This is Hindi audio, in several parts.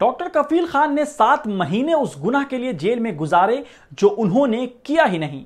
डॉक्टर कफील खान ने 7 महीने उस गुनाह के लिए जेल में गुजारे जो उन्होंने किया ही नहीं।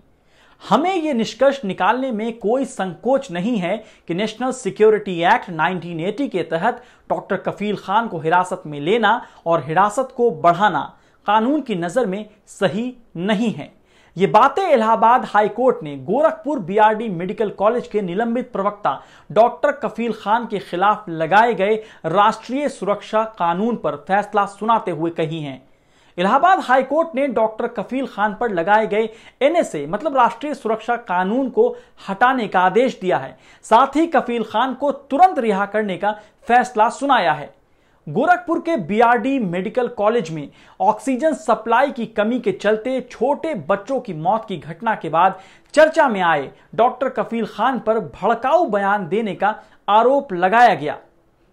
हमें यह निष्कर्ष निकालने में कोई संकोच नहीं है कि नेशनल सिक्योरिटी एक्ट 1980 के तहत डॉक्टर कफील खान को हिरासत में लेना और हिरासत को बढ़ाना कानून की नजर में सही नहीं है। ये बातें इलाहाबाद हाई कोर्ट ने गोरखपुर बीआरडी मेडिकल कॉलेज के निलंबित प्रवक्ता डॉक्टर कफील खान के खिलाफ लगाए गए राष्ट्रीय सुरक्षा कानून पर फैसला सुनाते हुए कही हैं। इलाहाबाद हाई कोर्ट ने डॉक्टर कफील खान पर लगाए गए एनएसए मतलब राष्ट्रीय सुरक्षा कानून को हटाने का आदेश दिया है। साथ ही कफील खान को तुरंत रिहा करने का फैसला सुनाया है। गोरखपुर के बीआरडी मेडिकल कॉलेज में ऑक्सीजन सप्लाई की कमी के चलते छोटे बच्चों की मौत की घटना के बाद चर्चा में आए डॉक्टर कफील खान पर भड़काऊ बयान देने का आरोप लगाया गया,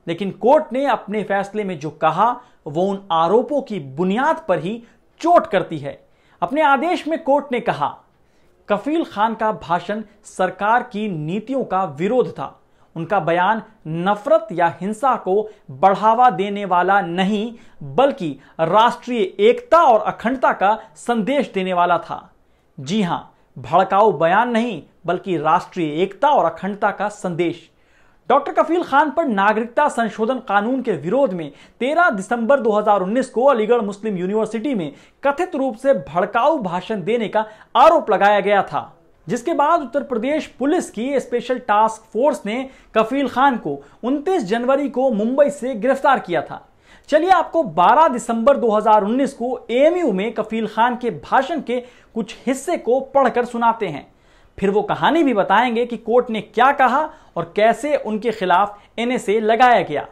लेकिन कोर्ट ने अपने फैसले में जो कहा वो उन आरोपों की बुनियाद पर ही चोट करती है। अपने आदेश में कोर्ट ने कहा, कफील खान का भाषण सरकार की नीतियों का विरोध था। उनका बयान नफरत या हिंसा को बढ़ावा देने वाला नहीं बल्कि राष्ट्रीय एकता और अखंडता का संदेश देने वाला था। जी हां, भड़काऊ बयान नहीं बल्कि राष्ट्रीय एकता और अखंडता का संदेश। डॉक्टर कफील खान पर नागरिकता संशोधन कानून के विरोध में 13 दिसंबर 2019 को अलीगढ़ मुस्लिम यूनिवर्सिटी में कथित रूप से भड़काऊ भाषण देने का आरोप लगाया गया था, जिसके बाद उत्तर प्रदेश पुलिस की स्पेशल टास्क फोर्स ने कफील खान को 29 जनवरी को मुंबई से गिरफ्तार किया था। चलिए आपको 12 दिसंबर 2019 को एएमयू में कफील खान के भाषण के कुछ हिस्से को पढ़कर सुनाते हैं। फिर वो कहानी भी बताएंगे कि कोर्ट ने क्या कहा और कैसे उनके खिलाफ एनएसए लगाया गया।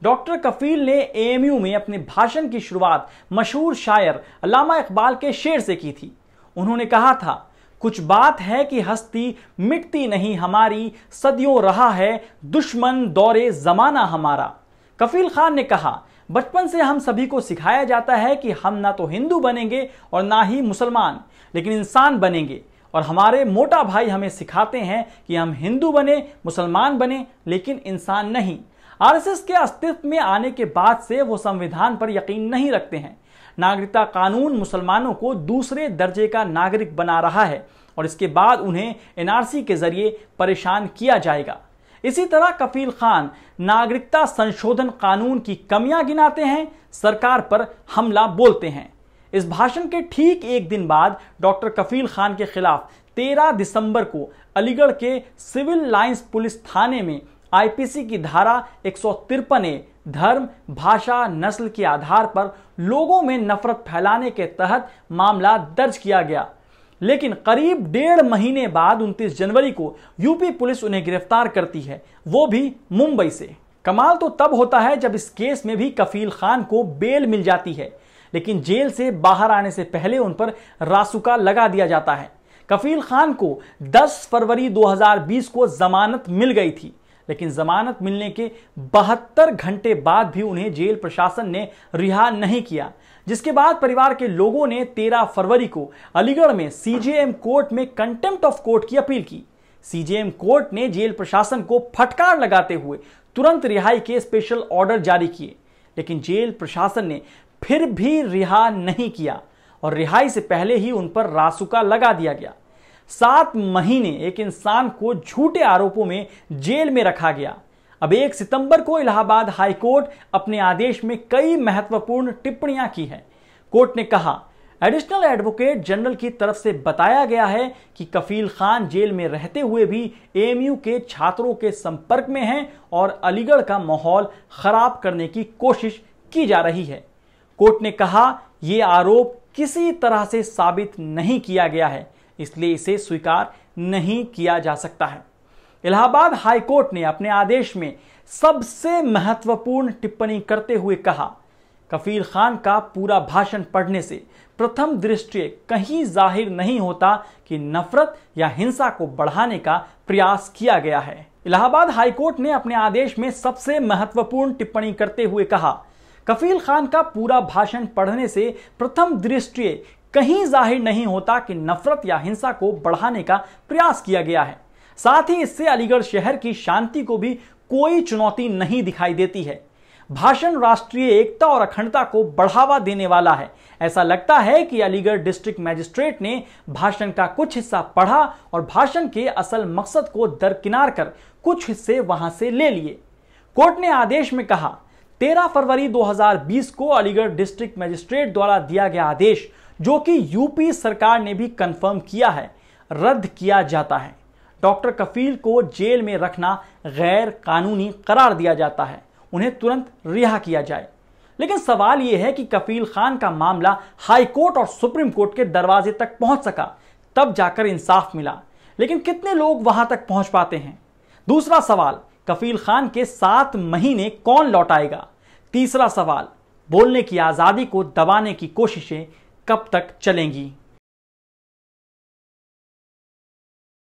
डॉक्टर कफील ने एएमयू में अपने भाषण की शुरुआत मशहूर शायर अल्लामा इकबाल के शेर से की थी। उन्होंने कहा था, कुछ बात है कि हस्ती मिटती नहीं हमारी, सदियों रहा है दुश्मन दौरे जमाना हमारा। कफील खान ने कहा, बचपन से हम सभी को सिखाया जाता है कि हम ना तो हिंदू बनेंगे और ना ही मुसलमान, लेकिन इंसान बनेंगे, और हमारे मोटा भाई हमें सिखाते हैं कि हम हिंदू बने, मुसलमान बने, लेकिन इंसान नहीं। आरएसएस के अस्तित्व में आने के बाद से वो संविधान पर यकीन नहीं रखते हैं। नागरिकता कानून मुसलमानों को दूसरे दर्जे का नागरिक बना रहा है और इसके बाद उन्हें एनआरसी के जरिए परेशान किया जाएगा। इसी तरह कफील खान नागरिकता संशोधन कानून की कमियां गिनाते हैं, सरकार पर हमला बोलते हैं। इस भाषण के ठीक एक दिन बाद डॉक्टर कफील खान के खिलाफ 13 दिसंबर को अलीगढ़ के सिविल लाइंस पुलिस थाने में आईपीसी की धारा 153 धर्म, भाषा, नस्ल के आधार पर लोगों में नफरत फैलाने के तहत मामला दर्ज किया गया। लेकिन करीब 1.5 महीने बाद 29 जनवरी को यूपी पुलिस उन्हें गिरफ्तार करती है, वो भी मुंबई से। कमाल तो तब होता है जब इस केस में भी कफील खान को बेल मिल जाती है, लेकिन जेल से बाहर आने से पहले उन पर रासुका लगा दिया जाता है। कफील खान को 10 फरवरी 2020 को जमानत मिल गई थी, लेकिन जमानत मिलने के 72 घंटे बाद भी उन्हें जेल प्रशासन ने रिहा नहीं किया, जिसके बाद परिवार के लोगों ने 13 फरवरी को अलीगढ़ में सीजेएम कोर्ट में कंटेम्प्ट ऑफ कोर्ट की अपील की। सीजेएम कोर्ट ने जेल प्रशासन को फटकार लगाते हुए तुरंत रिहाई के स्पेशल ऑर्डर जारी किए, लेकिन जेल प्रशासन ने फिर भी रिहा नहीं किया और रिहाई से पहले ही उन पर रासुका लगा दिया गया। 7 महीने एक इंसान को झूठे आरोपों में जेल में रखा गया। अब 1 सितंबर को इलाहाबाद हाई कोर्ट अपने आदेश में कई महत्वपूर्ण टिप्पणियां की है। कोर्ट ने कहा, एडिशनल एडवोकेट जनरल की तरफ से बताया गया है कि कफील खान जेल में रहते हुए भी एएमयू के छात्रों के संपर्क में हैं और अलीगढ़ का माहौल खराब करने की कोशिश की जा रही है। कोर्ट ने कहा, यह आरोप किसी तरह से साबित नहीं किया गया है, इसलिए इसे स्वीकार नहीं किया जा सकता है। इलाहाबाद हाई कोर्ट ने अपने आदेश में सबसे महत्वपूर्ण टिप्पणी करते हुए कहा, कफील खान का पूरा भाषण पढ़ने से प्रथम दृष्टया कहीं जाहिर नहीं होता कि नफरत या हिंसा को बढ़ाने का प्रयास किया गया है। इलाहाबाद हाई कोर्ट ने अपने आदेश में सबसे महत्वपूर्ण टिप्पणी करते हुए कहा, कफील खान का पूरा भाषण पढ़ने से प्रथम दृष्टया कहीं जाहिर नहीं होता कि नफरत या हिंसा को बढ़ाने का प्रयास किया गया है। साथ ही इससे अलीगढ़ शहर की शांति को भी कोई चुनौती नहीं दिखाई देती है। भाषण राष्ट्रीय एकता और अखंडता को बढ़ावा देने वाला है। ऐसा लगता है कि अलीगढ़ डिस्ट्रिक्ट मजिस्ट्रेट ने भाषण का कुछ हिस्सा पढ़ा और भाषण के असल मकसद को दरकिनार कर कुछ हिस्से वहां से ले लिए। कोर्ट ने आदेश में कहा, 13 फरवरी 2020 को अलीगढ़ डिस्ट्रिक्ट मजिस्ट्रेट द्वारा दिया गया आदेश, जो कि यूपी सरकार ने भी कंफर्म किया है, रद्द किया जाता है। डॉक्टर कफील को जेल में रखना गैर कानूनी करार दिया जाता है, उन्हें तुरंत रिहा किया जाए। लेकिन सवाल यह है कि कफील खान का मामला हाई कोर्ट और सुप्रीम कोर्ट के दरवाजे तक पहुंच सका, तब जाकर इंसाफ मिला। लेकिन कितने लोग वहां तक पहुंच पाते हैं? दूसरा सवाल, कफील खान के 7 महीने कौन लौटाएगा? तीसरा सवाल, बोलने की आजादी को दबाने की कोशिशें कब तक चलेंगी?